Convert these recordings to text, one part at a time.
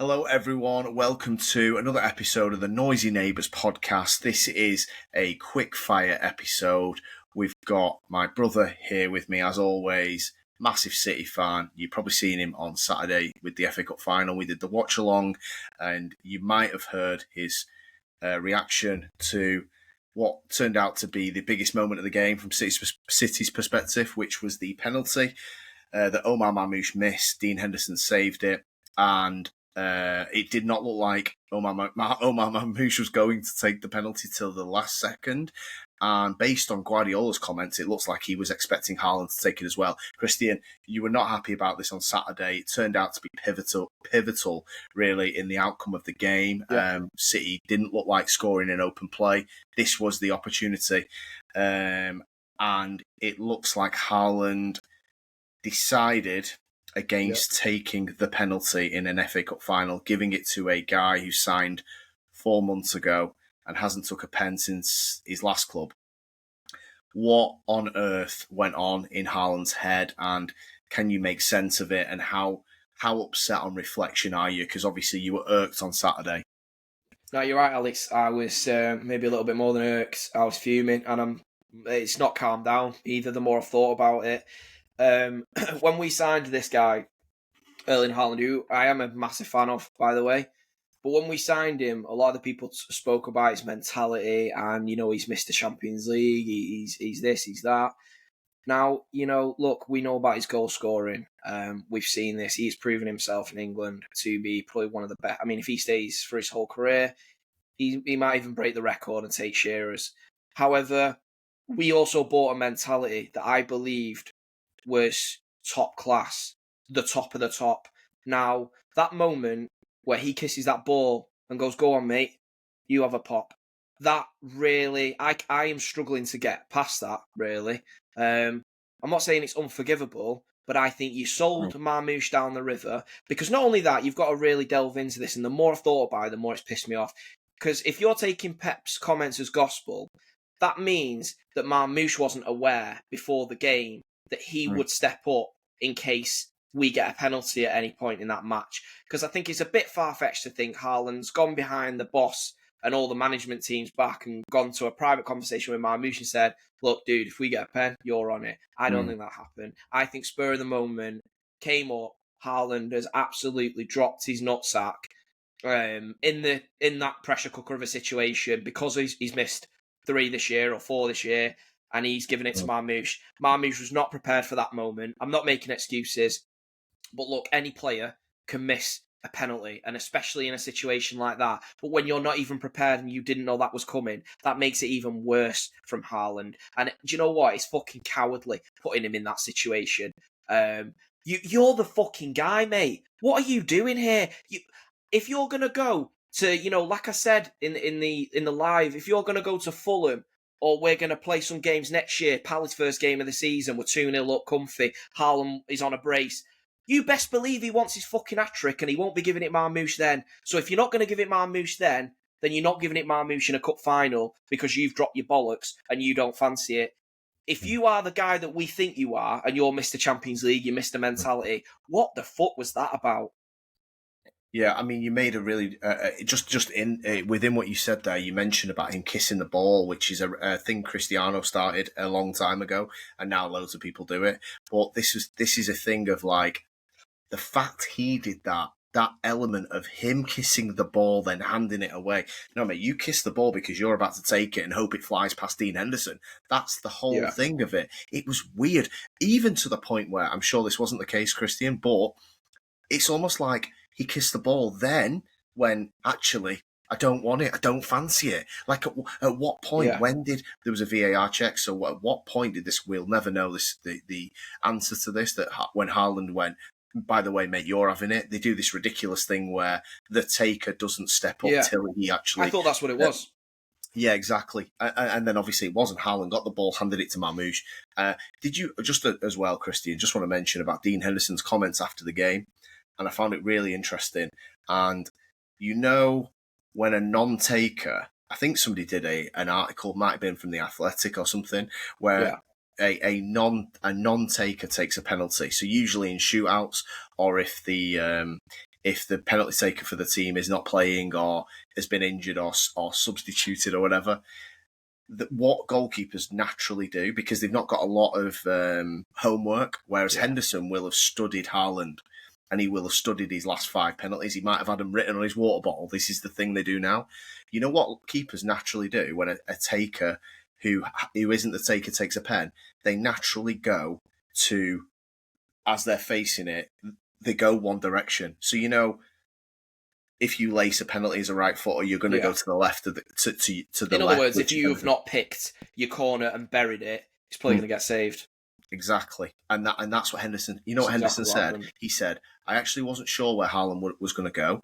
Hello, everyone. Welcome to another episode of the Noisy Neighbours podcast. This is a quick fire episode. We've got my brother here with me, as always. Massive City fan. You've probably seen him on Saturday with the FA Cup final. We did the watch along, and you might have heard his reaction to what turned out to be the biggest moment of the game from City's perspective, which was the penalty that Omar Marmoush missed. Dean Henderson saved it, and it did not look like Omar Marmoush was going to take the penalty till the last second. And based on Guardiola's comments, it looks like he was expecting Haaland to take it as well. Christian, you were not happy about this on Saturday. It turned out to be pivotal, really, in the outcome of the game. Yeah. City didn't look like scoring in open play. This was the opportunity. And it looks like Haaland decided against taking the penalty in an FA Cup final, giving it to a guy who signed 4 months ago and hasn't took a pen since his last club. What on earth went on in Haaland's head, and can you make sense of it, and how upset on reflection are you? Because obviously you were irked on Saturday. No, you're right, Alex. I was maybe a little bit more than irked. I was fuming, and it's not calmed down either the more I've thought about it. When we signed this guy, Erling Haaland, who I am a massive fan of, by the way, but when we signed him, a lot of the people spoke about his mentality and, he's missed the Champions League, he's this, he's that. Now, look, we know about his goal scoring. We've seen this. He's proven himself in England to be probably one of the best. I mean, if he stays for his whole career, he might even break the record and take Shearer's. However, we also bought a mentality that I believed was top class, the top of the top. Now, that moment where he kisses that ball and goes, "Go on, mate, you have a pop." That really, I am struggling to get past that, really. I'm not saying it's unforgivable, but I think you sold Marmoush down the river, because not only that, you've got to really delve into this, and the more I've thought about it, the more it's pissed me off. Because if you're taking Pep's comments as gospel, that means that Marmoush wasn't aware before the game that he would step up in case we get a penalty at any point in that match. Because I think it's a bit far-fetched to think Haaland's gone behind the boss and all the management team's back and gone to a private conversation with Marmoush and said, "Look, dude, if we get a pen, you're on it." I don't think that happened. I think spur of the moment came up. Haaland has absolutely dropped his nutsack in that pressure cooker of a situation, because he's missed 3 this year or 4 this year, and he's given it to Marmoush. Marmoush was not prepared for that moment. I'm not making excuses, but look, any player can miss a penalty, and especially in a situation like that. But when you're not even prepared and you didn't know that was coming, that makes it even worse from Haaland. And do you know what? It's fucking cowardly putting him in that situation. You're the fucking guy, mate. What are you doing here? If you're gonna go to, like I said in the live, if you're gonna go to Fulham, or we're going to play some games next year, Palace first game of the season, we're 2-0 up comfy, Haaland is on a brace, you best believe he wants his fucking hat-trick, and he won't be giving it Marmoush then. So if you're not going to give it Marmoush then you're not giving it Marmoush in a cup final because you've dropped your bollocks and you don't fancy it. If you are the guy that we think you are, and you're Mr. Champions League, you're Mr. Mentality, what the fuck was that about? Yeah, I mean, you made a really within what you said there. You mentioned about him kissing the ball, which is a thing Cristiano started a long time ago, and now loads of people do it. But this is a thing of, like, the fact he did that element of him kissing the ball, then handing it away. No, mate, you kiss the ball because you're about to take it and hope it flies past Dean Henderson. That's the whole thing of it. It was weird, even to the point where, I'm sure this wasn't the case, Christian, but it's almost like he kissed the ball then when actually I don't want it, I don't fancy it. Like, at what point, when did, there was a VAR check, so at what point did this, we'll never know this, the answer to this, that when Haaland went, "By the way, mate, you're having it," they do this ridiculous thing where the taker doesn't step up till he actually... I thought that's what it was. Yeah, exactly. And then obviously it wasn't. Haaland got the ball, handed it to Marmoush. Did you, just as well, Christian, just want to mention about Dean Henderson's comments after the game, and I found it really interesting. And when a non-taker, I think somebody did an article, might have been from The Athletic or something, where a non-taker takes a penalty. So usually in shootouts, or if the if the penalty taker for the team is not playing or has been injured or substituted or whatever. What goalkeepers naturally do, because they've not got a lot of homework, whereas Henderson will have studied Haaland and he will have studied his last 5 penalties. He might have had them written on his water bottle. This is the thing they do now. You know what keepers naturally do when a taker who isn't the taker takes a pen? They naturally go to, as they're facing it, they go one direction. So, if you lace a penalty as a right footer, you're going to go to the left of the to the In left. other words, if you've not picked your corner and buried it, it's probably going to get saved. Exactly, and that's what Henderson. You know what Henderson said? He said, "I actually wasn't sure where Haaland was going to go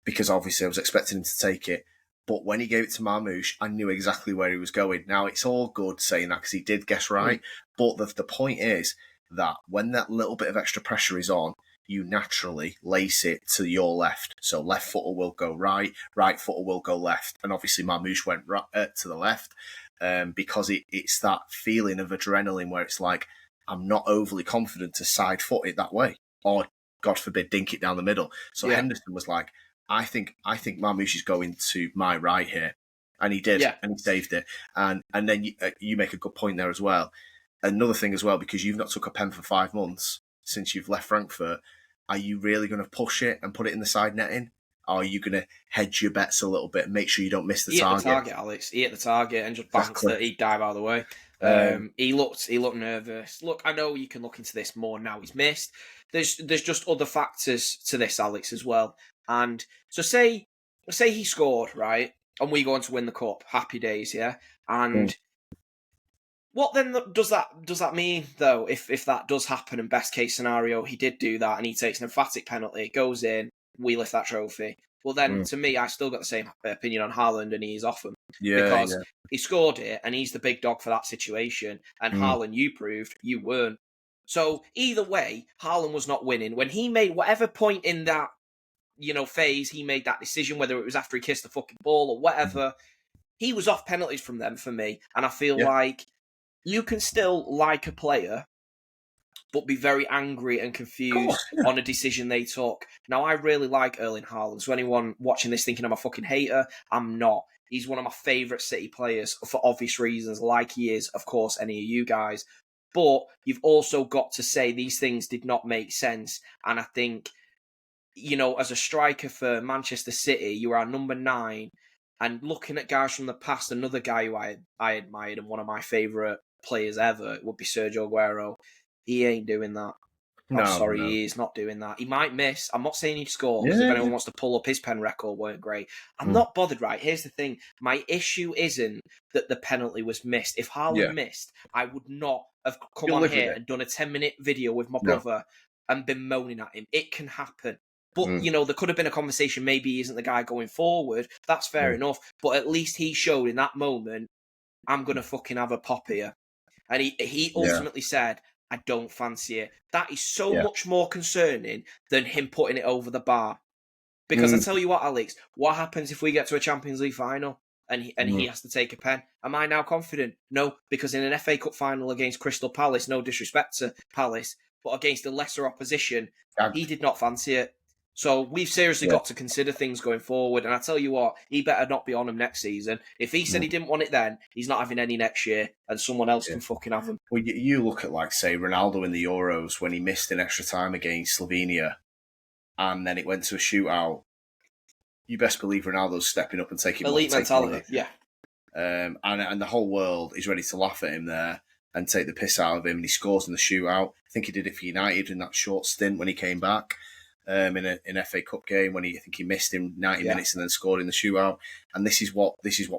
because obviously I was expecting him to take it, but when he gave it to Marmoush, I knew exactly where he was going." Now it's all good saying that because he did guess right, but the point is that when that little bit of extra pressure is on, you naturally lace it to your left. So left footer will go right footer will go left. And obviously Marmoush went to the left because it's that feeling of adrenaline where it's like, I'm not overly confident to side foot it that way. Or, God forbid, dink it down the middle. So Henderson was like, I think Marmoush is going to my right here. And he did, and he saved it. And then you make a good point there as well. Another thing as well, because you've not took a pen for 5 months, since you've left Frankfurt, are you really going to push it and put it in the side netting? Or are you going to hedge your bets a little bit and make sure you don't miss the target? He hit the target, Alex. He hit the target and just bounced it. He'd dive out of the way. He looked nervous. Look, I know you can look into this more now. He's missed. There's just other factors to this, Alex, as well. And so say he scored, right? And we go on to win the cup. Happy days, yeah? And what then does that mean, though, if that does happen and best case scenario, he did do that and he takes an emphatic penalty, goes in, we lift that trophy. Well, then, to me, I still got the same opinion on Haaland and he's off him. Because he scored it and he's the big dog for that situation. And Haaland, you proved you weren't. So either way, Haaland was not winning. When he made whatever point in that, phase, he made that decision, whether it was after he kissed the fucking ball or whatever, he was off penalties from them for me. And I feel like you can still like a player, but be very angry and confused on a decision they took. Now, I really like Erling Haaland. So anyone watching this thinking I'm a fucking hater, I'm not. He's one of my favourite City players for obvious reasons, like he is, of course, any of you guys. But you've also got to say these things did not make sense. And I think, as a striker for Manchester City, you are number 9. And looking at guys from the past, another guy who I admired and one of my favourite players ever would be Sergio Aguero. He ain't doing that. I'm sorry, he is not doing that. He might miss. I'm not saying he'd score, because if anyone wants to pull up his pen record, weren't great. I'm not bothered, right? Here's the thing. My issue isn't that the penalty was missed. If Haaland missed, I would not have come on here and done a 10-minute video with my brother and been moaning at him. It can happen. But, there could have been a conversation, maybe he isn't the guy going forward. That's fair enough. But at least he showed in that moment, I'm going to fucking have a pop here. And he ultimately said, I don't fancy it. That is so much more concerning than him putting it over the bar. Because I tell you what, Alex, what happens if we get to a Champions League final and he has to take a pen? Am I now confident? No, because in an FA Cup final against Crystal Palace, no disrespect to Palace, but against a lesser opposition, he did not fancy it. So we've seriously got to consider things going forward. And I tell you what, he better not be on him next season. If he said he didn't want it then, he's not having any next year, and someone else can fucking have him. Well, you look at, say, Ronaldo in the Euros when he missed in extra time against Slovenia, and then it went to a shootout. You best believe Ronaldo's stepping up and taking elite mentality, and the whole world is ready to laugh at him there and take the piss out of him, and he scores in the shootout. I think he did it for United in that short stint when he came back. In an FA Cup game when I think he missed in 90 minutes and then scored in the shootout. And this is what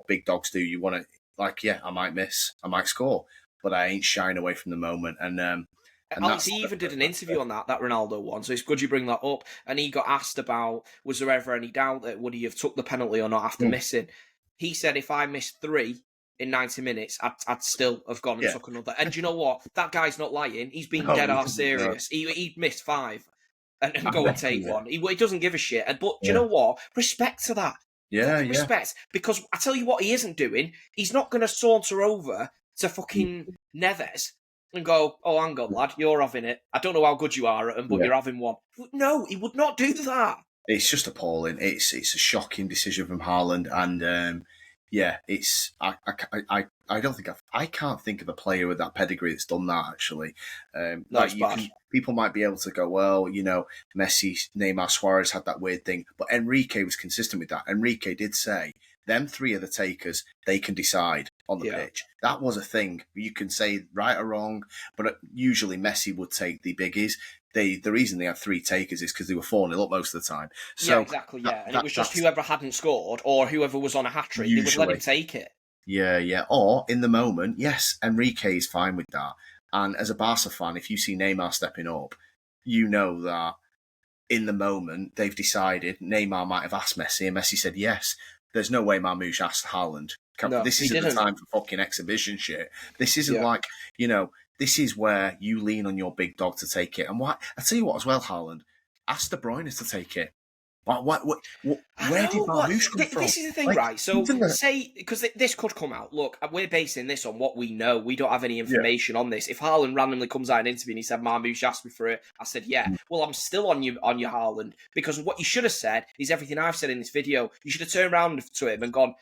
big dogs do. You want to, I might miss, I might score, but I ain't shying away from the moment. And Alex, he even did an interview on that Ronaldo one, so it's good you bring that up. And he got asked about, was there ever any doubt that would he have took the penalty or not after missing? He said, if I missed 3 in 90 minutes, I'd still have gone and took another. And do you know what? That guy's not lying. He's been dead ass serious. He'd missed 5. And go and take one. He doesn't give a shit. But do you know what? Respect to that. Respect. Because I tell you what he isn't doing. He's not going to saunter over to fucking Neves and go, oh, hang on, lad, you're having it. I don't know how good you are at him, but you're having one. No, he would not do that. It's just appalling. It's a shocking decision from Haaland, and yeah, it's I don't think I can't think of a player with that pedigree that's done that actually. No, Like it's you bad. can, people might be able to go, well, Messi, Neymar, Suarez had that weird thing, but Enrique was consistent with that. Enrique did say, them three are the takers. They can decide on the Yeah. pitch. That was a thing. You can say right or wrong, but usually Messi would take the biggies. The reason they had three takers is because they were 4-0 up most of the time. Yeah, So exactly. that, Yeah, and it that was just that's whoever hadn't scored or whoever was on a hat trick, they would let him usually. take it. Yeah, yeah. Or in the moment, yes, Enrique is fine with that. And as a Barca fan, if you see Neymar stepping up, you know that in the moment they've decided Neymar might have asked Messi, and Messi said yes. There's no way Marmoush asked Haaland. No, This he isn't the didn't. time for fucking exhibition shit. This isn't Yeah. like, this is where you lean on your big dog to take it. And why? I tell you what, as well, Haaland, ask De Bruyne to take it. I Where did know, but Marmoush come from? this is the thing, Like, right? So, even the say, because this could come out. Look, we're basing this on what we know. We don't have any yeah, information on this. If Haaland randomly comes out in an interview and he said, Marmoush asked me for it, I said, yeah. Well, I'm still on your Haaland, because what you should have said is everything I've said in this video. You should have turned around to him and gone,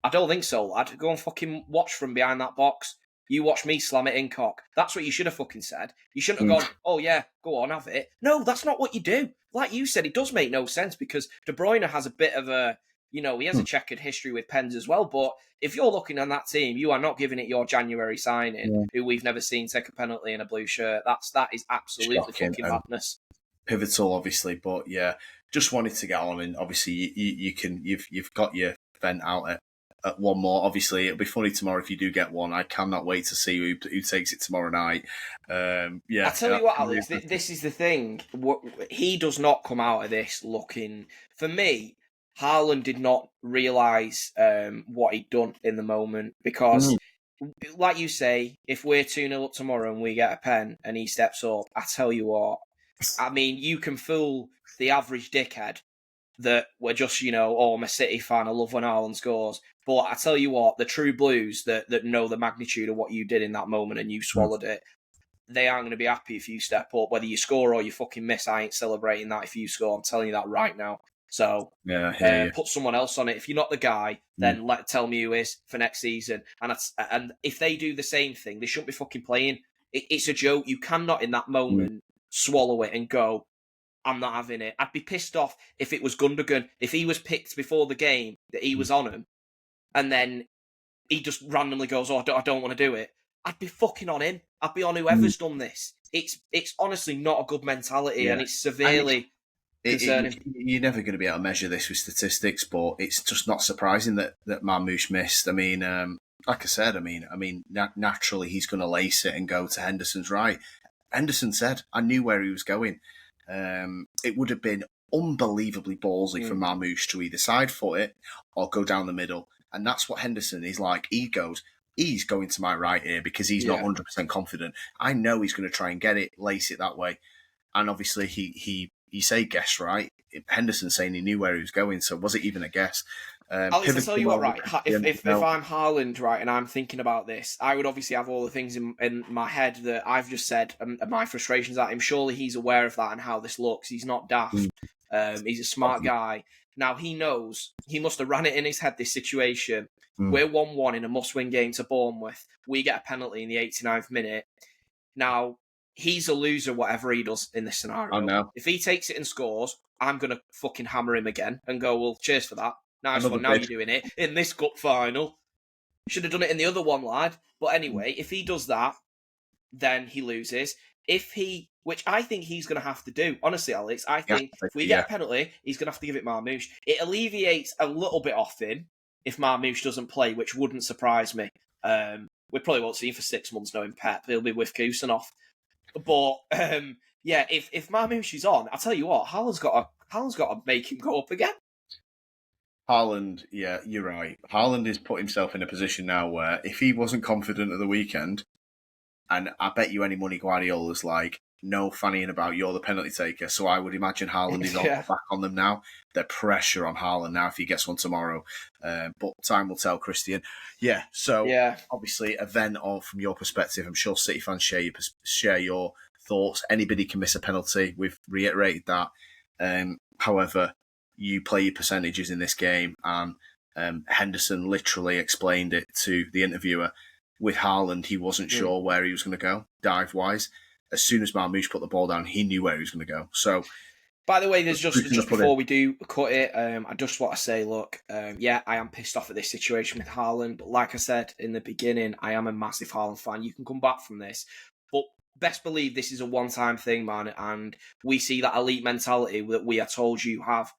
I don't think so, lad. Go and fucking watch from behind that box. You watch me slam it in, cock. That's what you should have fucking said. You shouldn't have gone, oh yeah, go on, have it. No, that's not what you do. Like you said, it does make no sense because De Bruyne has a bit of a, he has a checkered history with pens as well. But if you're looking on that team, you are not giving it your January signing, yeah. who we've never seen take a penalty in a blue shirt. That is absolutely Shocking fucking and madness. pivotal, obviously. But yeah, just wanted to get on, and obviously you've got your vent out at one more. Obviously, it'll be funny tomorrow if you do get one. I cannot wait to see who takes it tomorrow night. I Yeah, tell you what, Alex, this is the thing. He does not come out of this looking. For me, Haaland did not realise what he'd done in the moment because, Mm. like you say, if we're 2-0 up tomorrow and we get a pen and he steps up, I tell you what, I mean, you can fool the average dickhead that we're just, oh, I'm a City fan, I love when Haaland scores. But I tell you what, the true Blues that know the magnitude of what you did in that moment and you swallowed it, they aren't going to be happy if you step up. Whether you score or you fucking miss, I ain't celebrating that if you score. I'm telling you that right now. So Yeah, I hear you. put someone else on it. If you're not the guy, then tell me who is for next season. And if they do the same thing, they shouldn't be fucking playing. It's a joke. You cannot in that moment swallow it and go, I'm not having it. I'd be pissed off if it was Gundogan. If he was picked before the game that he was on him, and then he just randomly goes, "Oh, I don't want to do it." I'd be fucking on him. I'd be on whoever's done this. It's honestly not a good mentality, and Yeah, it's and severely concerning. you're never going to be able to measure this with statistics, but it's just not surprising that Marmoush missed. I mean, like I said, naturally he's going to lace it and go to Henderson's right. Henderson said, "I knew where he was going." It would have been unbelievably ballsy for Marmoush to either side foot it or go down the middle, and that's what Henderson is like. He's going to my right here because he's not 100% confident. I know he's going to try and get it, lace it that way, and obviously he say guess right. Henderson saying he knew where he was going, so was it even a guess? Alex, I tell you what, right? If No. I'm Haaland, right, and I'm thinking about this, I would obviously have all the things in my head that I've just said and my frustrations at him. Surely he's aware of that and how this looks. He's not daft. He's a smart guy. Now he knows he must have ran it in his head. This situation. We're 1-1 in a must-win game to Bournemouth. We get a penalty in the 89th minute. Now he's a loser, whatever he does in this scenario. I know. If he takes it and scores, I'm gonna fucking hammer him again and go, well, cheers for that. Nice Another one. Now bid. you're doing it in this cup final. Should have done it in the other one, lad. But anyway, if he does that, then he loses. Which I think he's going to have to do. Honestly, Alex, I think if we get a penalty, he's going to have to give it Marmoush. It alleviates a little bit off him if Marmoush doesn't play, which wouldn't surprise me. We probably won't see him for 6 months knowing Pep. He'll be with Kusanov. But yeah, if Marmoush is on, I'll tell you what, Haaland's got to make him go up again. Haaland, yeah, you're right. Haaland has put himself in a position now where if he wasn't confident at the weekend, and I bet you any money Guardiola's like, no fannying about, you're the penalty taker. So I would imagine Haaland is back on them now. The pressure on Haaland now if he gets one tomorrow. But time will tell, Christian. Yeah, so obviously a vent from your perspective. I'm sure City fans share your thoughts. Anybody can miss a penalty. We've reiterated that. However, you play your percentages in this game. And Henderson literally explained it to the interviewer. With Haaland, he wasn't sure where he was going to go, dive-wise. As soon as Marmoush put the ball down, he knew where he was going to go. So, by the way, there's just before we do cut it, I just want to say, look, yeah, I am pissed off at this situation with Haaland, but like I said in the beginning, I am a massive Haaland fan. You can come back from this, but best believe this is a one-time thing, man, and we see that elite mentality that we are told you have.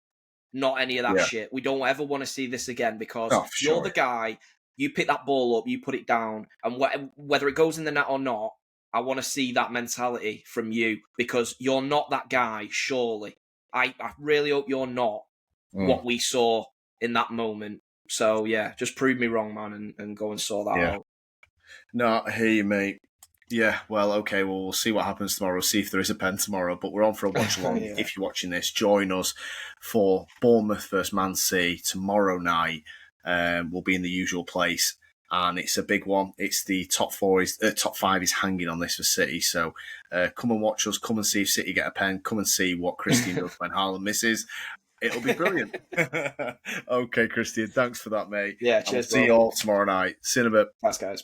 Not any of that shit. We don't ever want to see this again because you're the guy, you pick that ball up, you put it down, and whether it goes in the net or not, I want to see that mentality from you because you're not that guy, surely. I really hope you're not what we saw in that moment. So, yeah, just prove me wrong, man, and go and sort that out. No, I hear you, mate. Yeah, well, okay, well, we'll see what happens tomorrow, see if there is a pen tomorrow, but we're on for a watch-along. If you're watching this, join us for Bournemouth versus Man City tomorrow night. We'll be in the usual place, and it's a big one. It's the top five is hanging on this for City, so come and watch us, come and see if City get a pen, come and see what Christian does when Haaland misses. It'll be brilliant. Okay, Christian, thanks for that, mate. Yeah, cheers, See you all tomorrow night. See you in a bit. Thanks, guys.